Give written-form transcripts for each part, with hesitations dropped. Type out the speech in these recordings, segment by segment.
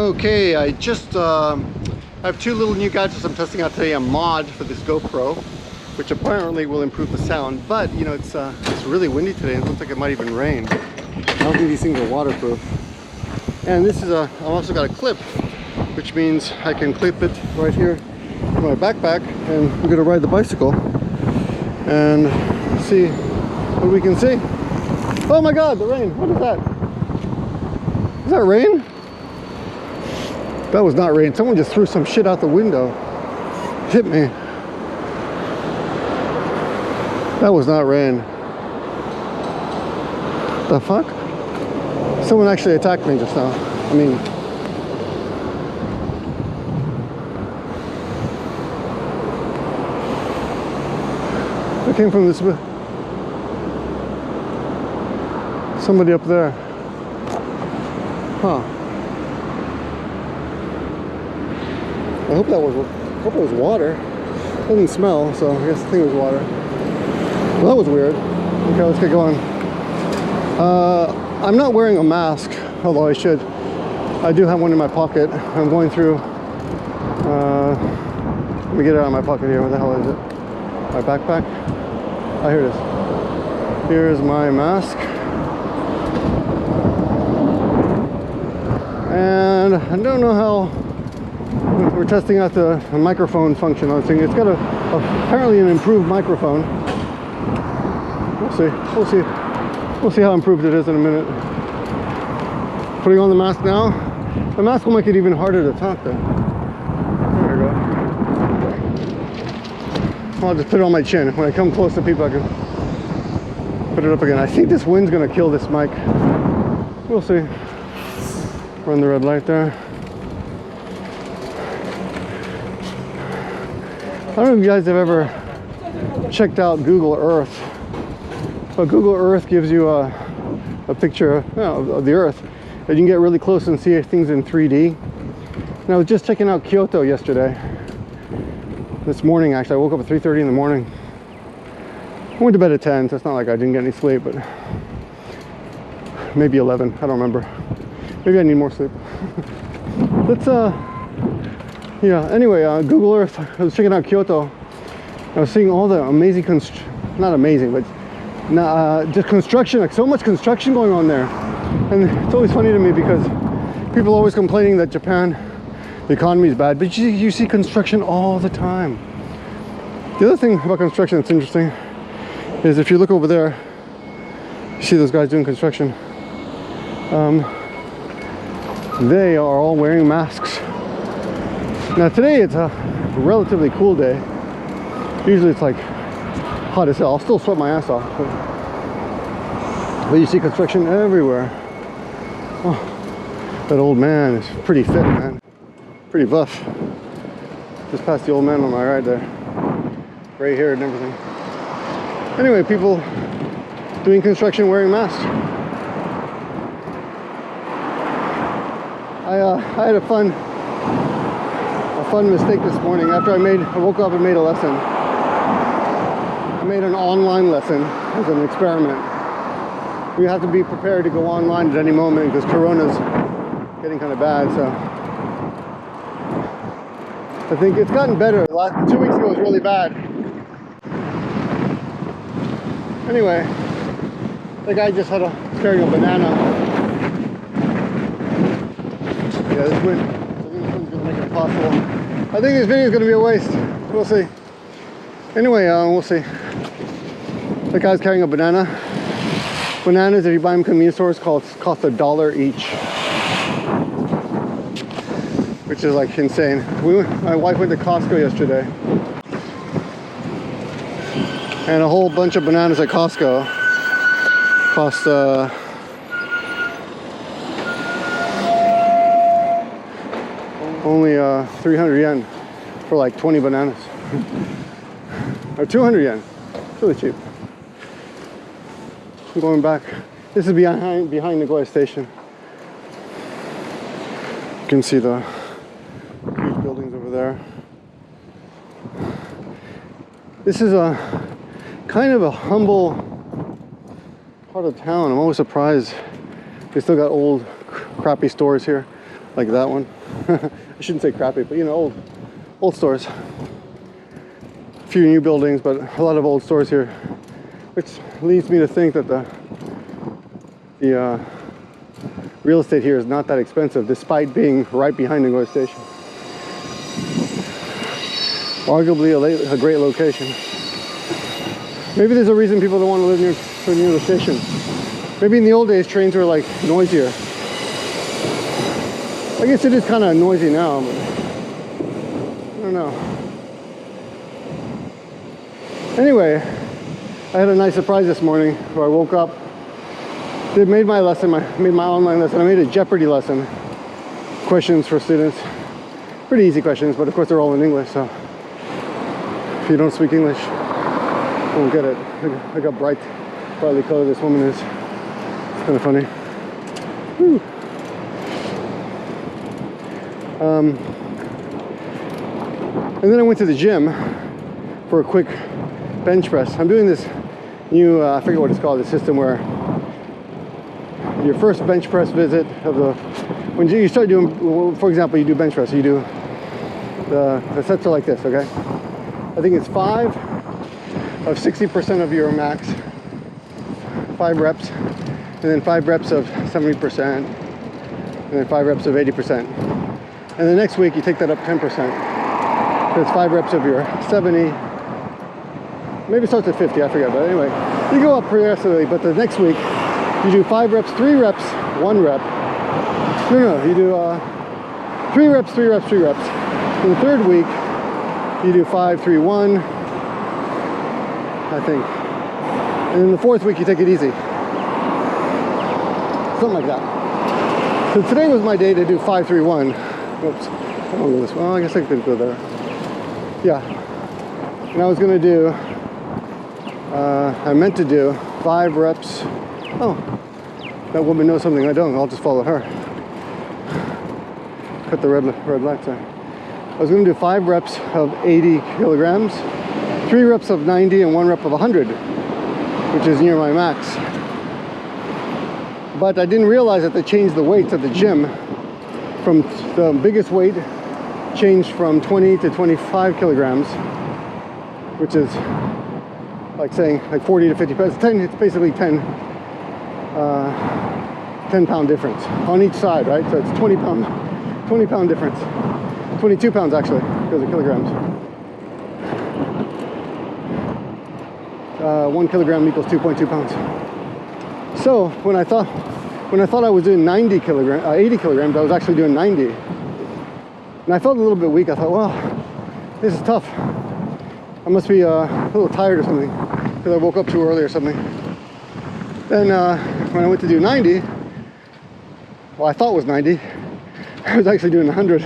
Okay, I have two little new gadgets I'm testing out today. A mod for this GoPro, which apparently will improve the sound, but you know, it's really windy today. It looks like it might even rain. I don't think these things are waterproof. And this is I've also got a clip, which means I can clip it right here in my backpack, and we're gonna ride the bicycle and see what we can see. Oh my God, the rain! What is that? Is that rain? That was not rain. Someone just threw some shit out the window. Hit me. That was not rain. The fuck? Someone actually attacked me just now. I mean, it came from this. Somebody up there. Huh. I hope it was water. It doesn't smell, so I guess the thing was water. Well, that was weird. Okay, let's get going. I'm not wearing a mask, although I should. I do have one in my pocket. I'm going through. Let me get it out of my pocket here. What the hell is it? My backpack? Oh, here it is. Here's my mask. And I don't know how. We're testing out the microphone function on this thing. It's got apparently an improved microphone. We'll see how improved it is in a minute. Putting on the mask now. The mask will make it even harder to talk though. There we go. I'll just put it on my chin. When I come close to people, I can put it up again. I think this wind's gonna kill this mic. We'll see. Run the red light there. I don't know if you guys have ever checked out Google Earth, but Google Earth gives you a picture of the Earth, and you can get really close and see things in 3D. And I was just checking out Kyoto yesterday. This morning, actually, I woke up at 3:30 in the morning. I went to bed at 10, so it's not like I didn't get any sleep, but maybe 11, I don't remember. Maybe I need more sleep. Let's yeah, anyway, Google Earth, I was checking out Kyoto. I was seeing all the amazing, not amazing, but just construction, like so much construction going on there. And it's always funny to me because people are always complaining that Japan, the economy is bad, but you see construction all the time. The other thing about construction that's interesting is if you look over there, you see those guys doing construction. They are all wearing masks. Now today it's a relatively cool day. Usually it's like hot as hell. I'll still sweat my ass off. But you see construction everywhere. Oh, that old man is pretty fit, man. Pretty buff. Just past the old man on my right there. Gray hair and everything. Anyway, people doing construction wearing masks. I had a fun mistake this morning. After I woke up and made a lesson. I made an online lesson as an experiment. We have to be prepared to go online at any moment because Corona's getting kind of bad. So I think it's gotten better. The last 2 weeks ago was really bad. Anyway, the guy just carrying a banana. Yeah, this wind. I think this wind's gonna make it impossible. I think this video is going to be a waste. We'll see. Anyway, we'll see. The guy's carrying a banana. Bananas, if you buy them in convenience stores, cost $1 each, which is like insane. My wife went to Costco yesterday, and a whole bunch of bananas at Costco cost only 300 yen for like 20 bananas. Or 200 yen. It's really cheap. I'm going back. This is behind Nagoya Station. You can see the huge buildings over there. This is a kind of a humble part of town. I'm always surprised they still got old crappy stores here. like that one. I shouldn't say crappy, but you know, old stores. A few new buildings, but a lot of old stores here, which leads me to think that the real estate here is not that expensive, despite being right behind the GoPro station. Arguably a great location. Maybe there's a reason people don't want to live near the station. Maybe in the old days trains were like noisier. I guess it is kind of noisy now, but I don't know. Anyway, I had a nice surprise this morning where I woke up, made my lesson, made my online lesson. I made a Jeopardy lesson. Questions for students. Pretty easy questions, but of course they're all in English, so if you don't speak English, you won't get it. Look how brightly colored this woman is. It's kind of funny. Whew. And then I went to the gym for a quick bench press. I'm doing this new, I forget what it's called, the system where your first bench press visit of when you start doing, for example, you do bench press, you do, the sets are like this, okay? I think it's 5 of 60% of your max, 5 reps, and then 5 reps of 70%, and then 5 reps of 80%. And the next week you take that up 10%. So it's 5 reps of your 70, maybe it starts at 50, I forget, but anyway, you go up progressively, but the next week you do 5 reps, 3 reps, 1 rep. No, you do 3 reps, 3 reps, 3 reps. In the third week, you do 5, 3, 1, I think. And in the fourth week, you take it easy. Something like that. So today was my day to do 5, 3, 1. Oops, I don't go this way. Well, I guess I could go there. Yeah. And I was gonna do, I meant to do 5 reps. Oh, that woman knows something I don't. I'll just follow her. Cut the red light there. I was going to do 5 reps of 80 kilograms, 3 reps of 90, and 1 rep of 100, which is near my max. But I didn't realize that they changed the weights at the gym. From the biggest weight changed from 20 to 25 kilograms, which is like saying like 40 to 50 pounds. It's basically 10 pound difference on each side, right? So it's 20 pound difference. 22 pounds actually, because of kilograms. 1 kilogram equals 2.2 pounds. So when I thought I was doing 80 kilograms, I was actually doing 90. And I felt a little bit weak. I thought, well, this is tough. I must be a little tired or something, because I woke up too early or something. Then when I went to do 90, well, I thought it was 90. I was actually doing 100,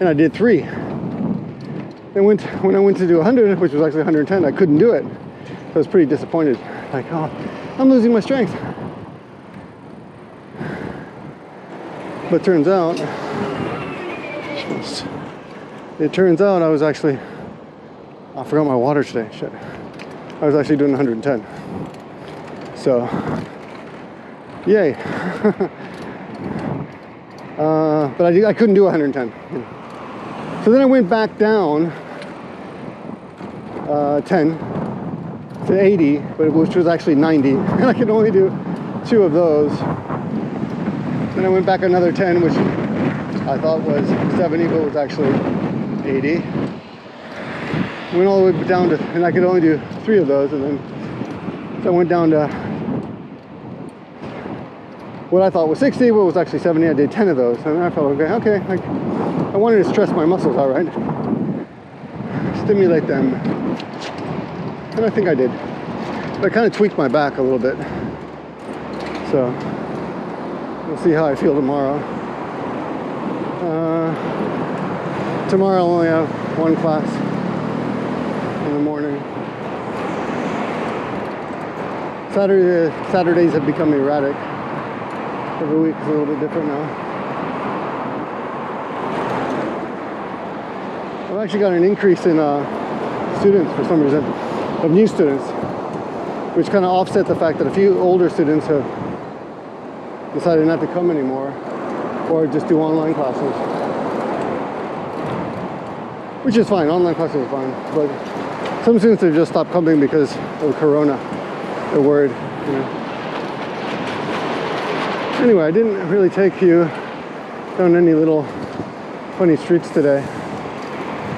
and I did 3. Then when I went to do 100, which was actually 110, I couldn't do it. So I was pretty disappointed. Like, oh, I'm losing my strength. But turns out I was actually, I forgot my water today, shit. I was actually doing 110. So, yay. But I couldn't do 110. So then I went back down 10 to 80, which was actually 90. And I could only do 2 of those. Then I went back another 10, which I thought was 70, but was actually 80. Went all the way down to, and I could only do 3 of those, and then so I went down to what I thought was 60, but was actually 70. I did 10 of those, and I felt okay. I wanted to stress my muscles out, right? Stimulate them, and I think I did. But I kind of tweaked my back a little bit, so we'll see how I feel tomorrow. Tomorrow I'll only have 1 class in the morning. Saturdays have become erratic. Every week is a little bit different now. I've actually got an increase in students for some reason, of new students, which kind of offset the fact that a few older students have decided not to come anymore, or just do online classes. Which is fine, online classes are fine. But some students have just stopped coming because of Corona. They're worried, you know. Anyway, I didn't really take you down any little funny streets today.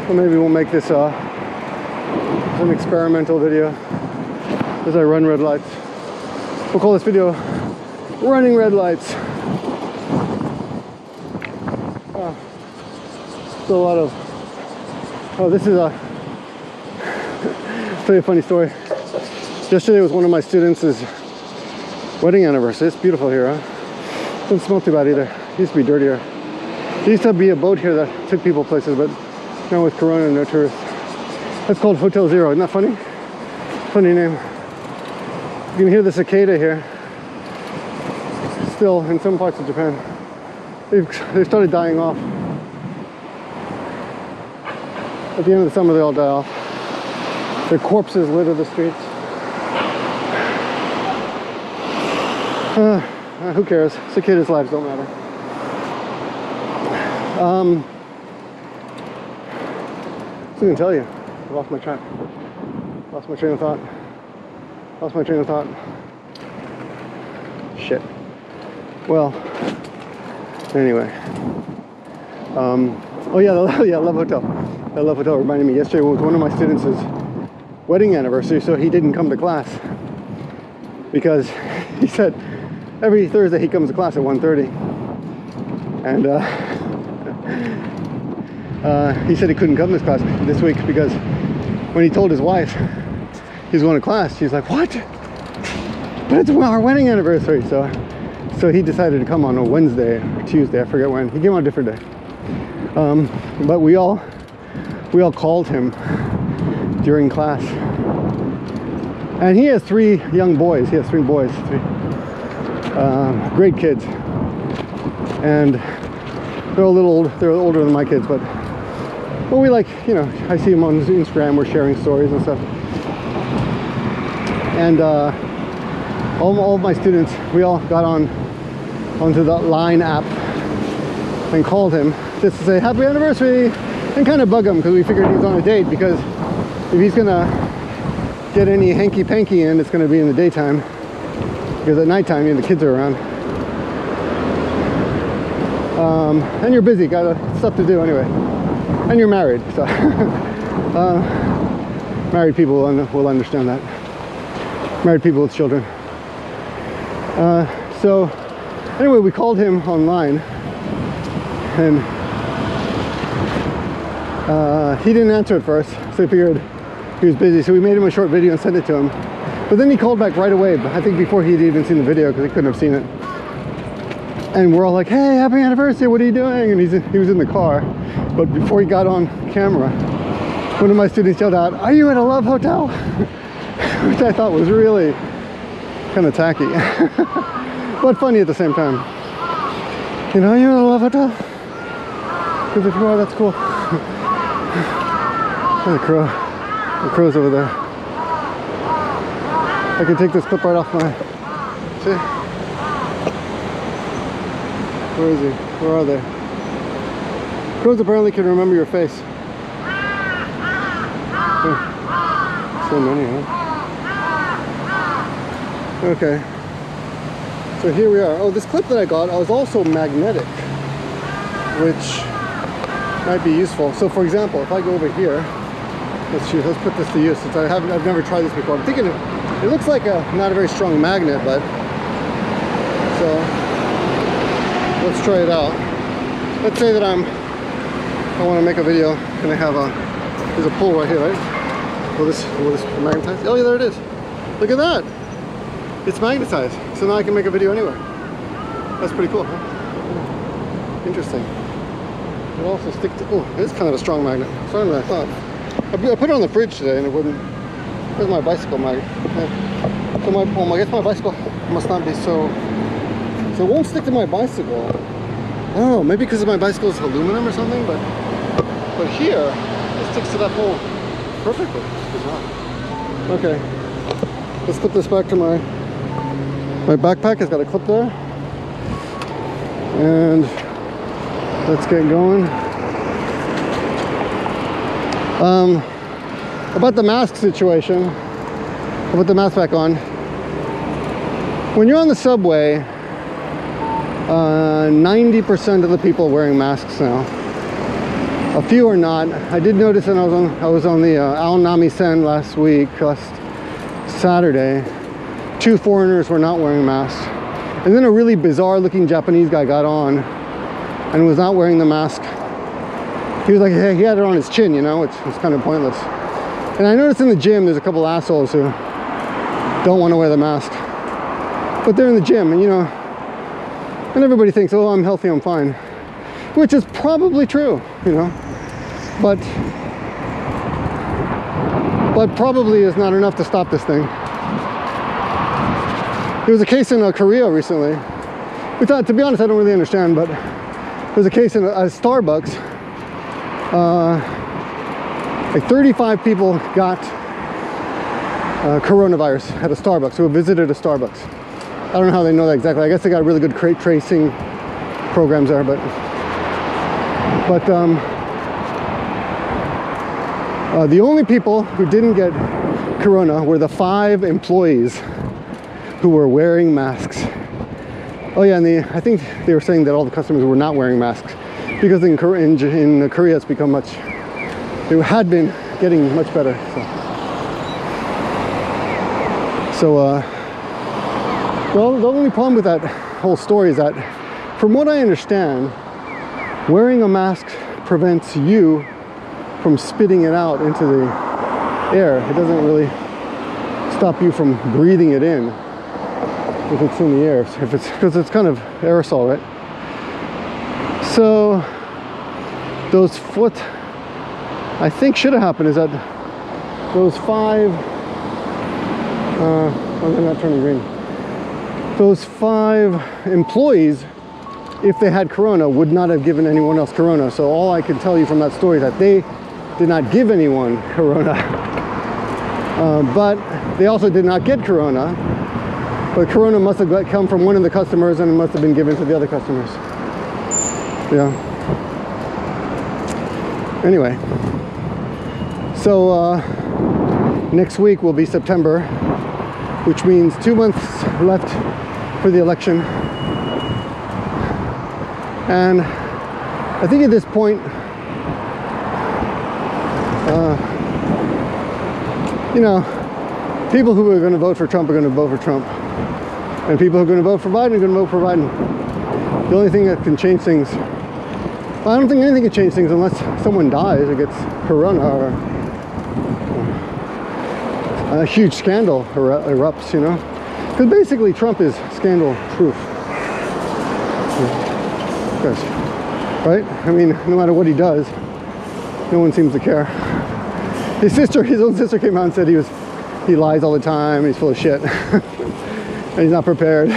So maybe we'll make this an experimental video as I run red lights. We'll call this video Running Red Lights. Still a lot of... Oh, this is a... I'll tell you a funny story. Yesterday was one of my students' wedding anniversary. It's beautiful here, huh? Doesn't smell too bad either. It used to be dirtier. There used to be a boat here that took people places, but now with Corona, no tourists. That's called Hotel Zero. Isn't that funny? Funny name. You can hear the cicada here. Still, in some parts of Japan. They've started dying off. At the end of the summer, they all die off. Their corpses litter the streets. Who cares? Cicadas' lives don't matter. I was going to tell you. I lost my track. Lost my train of thought. Lost my train of thought. Shit. Well, anyway. Oh yeah, Love Hotel. That Love Hotel reminded me, yesterday was one of my students' wedding anniversary, so he didn't come to class. Because he said every Thursday he comes to class at 1:30. And he said he couldn't come to this class this week because when he told his wife he's going to class, she's like, "What? But it's our wedding anniversary." So he decided to come on a Wednesday or Tuesday, I forget when. He came on a different day. But we all called him during class. And he has 3 young boys. He has 3 boys. 3 great kids. And they're a little old. They're older than my kids, but we like, you know, I see them on Instagram. We're sharing stories and stuff. And all of my students, we all got onto the Line app and called him just to say happy anniversary and kind of bug him because we figured he was on a date, because if he's gonna get any hanky-panky in, it's gonna be in the daytime, because at nighttime, you know, the kids are around. And you're busy, got stuff to do anyway. And you're married, so married people will understand that. Married people with children. So anyway, we called him online, and he didn't answer at first, so we figured he was busy. So we made him a short video and sent it to him. But then he called back right away, I think before he'd even seen the video, because he couldn't have seen it. And we're all like, "Hey, happy anniversary, what are you doing?" And he was in the car. But before he got on camera, one of my students yelled out, "Are you at a Love Hotel?" Which I thought was really kind of tacky. But funny at the same time. You know, "Are you at a Love Hotel?" Because if you are, that's cool. The crow's over there. I can take this clip right off my... See? Where is he? Where are they? Crows apparently can remember your face. Oh, so many, huh? Okay. So here we are. Oh, this clip that I got was also magnetic, which might be useful. So for example, if I go over here, let's put this to use, since I've never tried this before. I'm thinking it looks like not a very strong magnet, but so let's try it out. Let's say that I want to make a video, and I have there's a pull right here, right? Will this magnetize? Oh yeah, there it is. Look at that. It's magnetized. So now I can make a video anywhere. That's pretty cool, huh? Interesting. It also sticks to, oh, it's kind of a strong magnet. Stronger than I thought. I put it on the fridge today and it wouldn't. Where's my bicycle magnet? Yeah. So I guess my bicycle must not be so it won't stick to my bicycle. Oh, maybe because my bicycle is aluminum or something, but here it sticks to that pole perfectly. Okay, let's put this back to my backpack. It's got a clip there, and let's get going. About the mask situation, I'll put the mask back on. When you're on the subway, 90% of the people are wearing masks now. A few are not. I did notice that I was on the Aonami Sen last Saturday. 2 foreigners were not wearing masks. And then a really bizarre looking Japanese guy got on and was not wearing the mask. He was like, hey, he had it on his chin, you know, which was kind of pointless. And I noticed in the gym, there's a couple assholes who don't want to wear the mask. But they're in the gym, and you know, and everybody thinks, oh, I'm healthy, I'm fine. Which is probably true, you know. But probably is not enough to stop this thing. There was a case in Korea recently, which to be honest, I don't really understand, but there was a case in a Starbucks. Like 35 people got coronavirus at a Starbucks, who visited a Starbucks. I don't know how they know that exactly. I guess they got really good tracing programs there, but the only people who didn't get corona were the 5 employees who were wearing masks. Oh yeah, and I think they were saying that all the customers were not wearing masks because in Korea it's become much, it had been getting much better. Well, the only problem with that whole story is that, from what I understand, wearing a mask prevents you from spitting it out into the air. It doesn't really stop you from breathing it in if it's in the air, because it's kind of aerosol, right? So what I think should have happened is that those 5 I'm not turning green. Those 5 employees, if they had corona, would not have given anyone else corona. So all I can tell you from that story is that they did not give anyone corona. But they also did not get corona. But corona must have come from one of the customers, and it must have been given to the other customers. Yeah. Anyway. So next week will be September, which means 2 months left for the election. And I think at this point, you know, people who are going to vote for Trump are going to vote for Trump. And people who are going to vote for Biden are going to vote for Biden. The only thing that can change things, well, I don't think anything can change things unless someone dies or gets corona or a huge scandal erupts, you know. Because basically Trump is scandal proof. Right? I mean, no matter what he does, no one seems to care. His own sister came out and said he lies all the time, he's full of shit. And he's not prepared.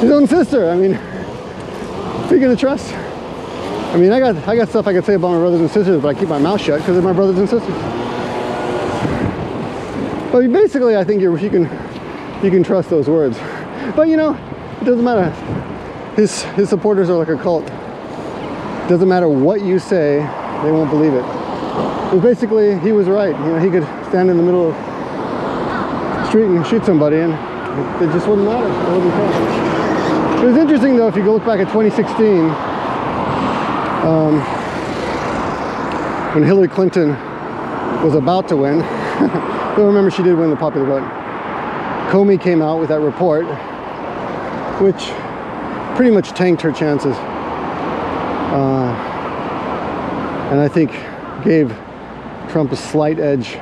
His own sister, I mean, who are you gonna trust? I mean, I got stuff I could say about my brothers and sisters, but I keep my mouth shut because they're my brothers and sisters. But basically, I think you can trust those words. But you know, it doesn't matter. His supporters are like a cult. It doesn't matter what you say, they won't believe it. But basically, he was right. You know, he could stand in the middle of the street and shoot somebody, and it just wouldn't matter. It wouldn't count. It was interesting though, if you go look back at 2016, when Hillary Clinton was about to win. But remember, she did win the popular vote. Comey came out with that report, which pretty much tanked her chances. And I think gave Trump a slight edge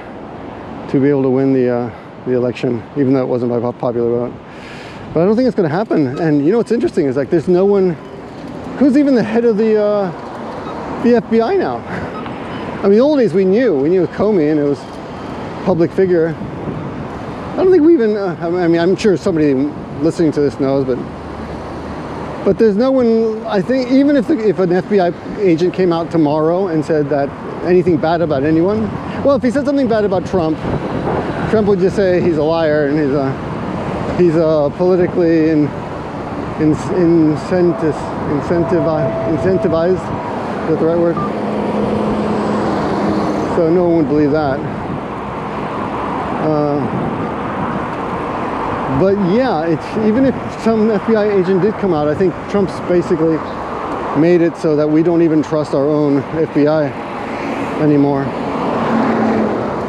to be able to win the election, even though it wasn't by popular vote. But I don't think it's going to happen. And you know what's interesting is, like, there's no one who's even the head of the FBI now. I mean, the old days we knew it was Comey, and it was a public figure. I don't think we even, I mean, I'm sure somebody listening to this knows, but there's no one. I think even if an FBI agent came out tomorrow and said that anything bad about anyone, well, if he said something bad about Trump would just say he's a liar and he's politically incentivized. Is that the right word? So no one would believe that. But yeah, it's even if some FBI agent did come out, I think Trump's basically made it so that we don't even trust our own FBI anymore.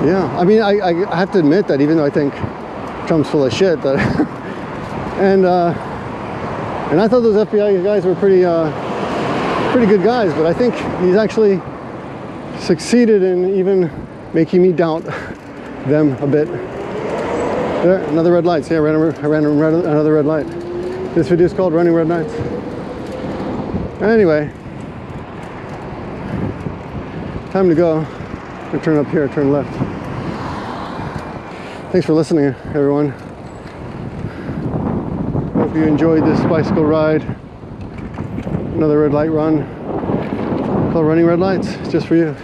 Yeah, I mean, I have to admit that even though I think Trump's full of shit, that and I thought those FBI guys were pretty good guys, but I think he's actually succeeded in even making me doubt them a bit. There, another red light. See, I ran another red light. This video is called Running Red Lights. Anyway, time to go. I'm gonna turn up here, turn left. Thanks for listening, everyone. Hope you enjoyed this bicycle ride. Another red light run called Running Red Lights, just for you.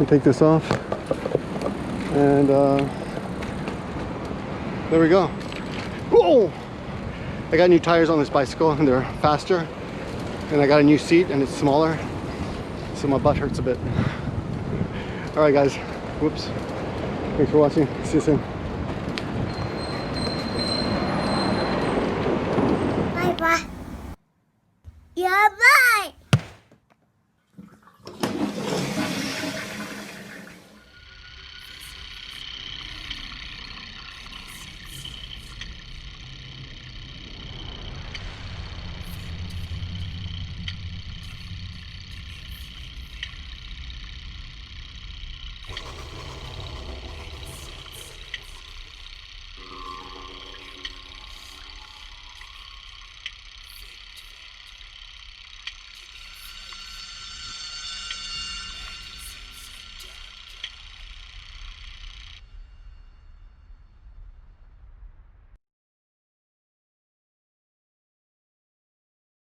I'll take this off. And there we go. Whoa! I got new tires on this bicycle and they're faster. And I got a new seat and it's smaller. So my butt hurts a bit. Alright guys, whoops. Thanks for watching. See you soon. Bye bye. Yeah, bye.